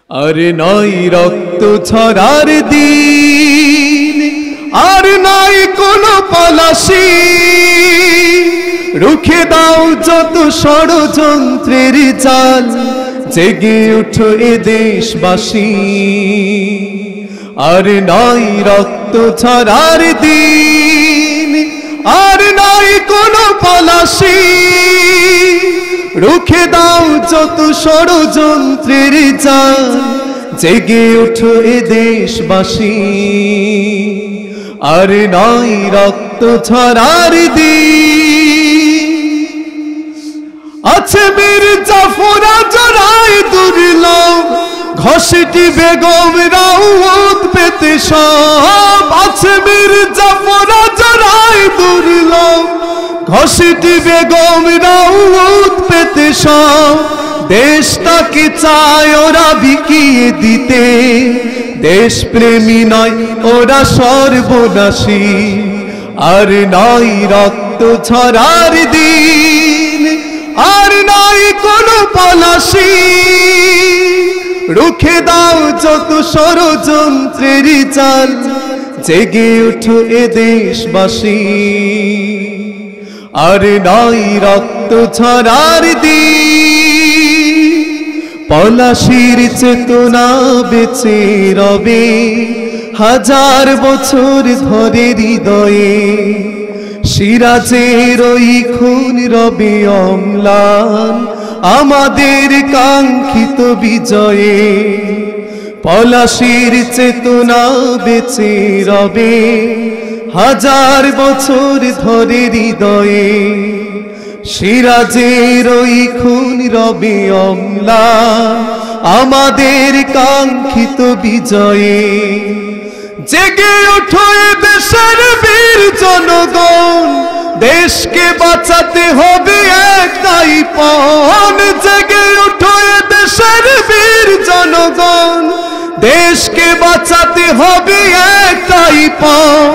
আর নাই রক্ত ঝরার দিন, আর নাই কোনো পলাশি, রুখে দাও যত ষড়যন্ত্রের জাল, জেগে উঠো এ দেশবাসী। আর নাই রক্ত ঝরার দিন, আর নাই কোনো পলাশি, রুখে দাও যত ষড়যন্ত্রের জাল, জেগে উঠো এ দেশবাসী। আর নাই রক্ত ঝরার দিন। আছে বীর জাফর জড়াই দুর্লভ, ঘষটি বেগম রাউত পেতে সব। আছে বীর জাফর জড়াই দুর্লভ, ঘষটি বেগম রাউত পেতে সব। দেশটাকে চায় ওরা বিকিয়ে দিতে, দেশপ্রেমী নয় ওরা সর্বনাশী। আর নাই রক্ত ঝরার দিন, আর নাই কোনো পলাশি, রুখে দাও যত ষড়যন্ত্রের জাল, জেগে উঠো এ দেশবাসী। আর নাই রক্ত ঝরার দিন। পলাশির চেতনা বেঁচে রবে হাজার বছর ধরে হৃদয়ে, সিরাজের ওই খুন রবে অম্লান আমাদের কাঙ্ক্ষিত বিজয়ে। পলাশির চেতনা বেঁচে রবে হাজার বছর ধরে হৃদয়ে, সিরাজের ওই খুন রবে অম্লান আমাদের কাঙ্ক্ষিত বিজয়ে। জেগে ওঠো এ দেশের বীর জনগণ, দেশকে বাঁচাতে হবে একটাই পণ। জেগে ওঠো এ দেশের বীর জনগণ, দেশকে বাঁচাতে হবে একটাই পণ।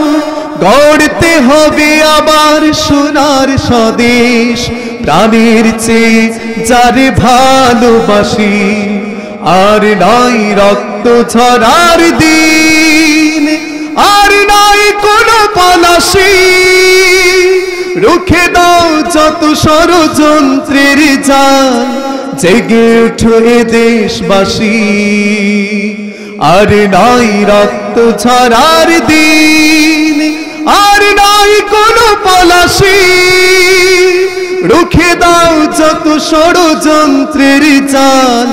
গড়তে হবে আবার সোনার স্বদেশ, প্রাণের চেয়ে যারে ভালোবাসি। আর নাই রক্ত ঝরার দিন, আর নাই কোনো পলাশি, রুখে দাও যত ষড়যন্ত্রের জাল, জেগে উঠো এ দেশবাসী। আর নাই রক্ত ঝরার দিন, আর নাই কোনো পলাশি, রুখে দাও যত ষড়যন্ত্রের জাল,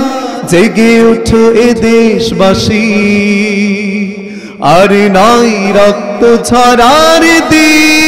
জেগে উঠো এ দেশবাসী। আর নাই রক্ত ঝরার দিন।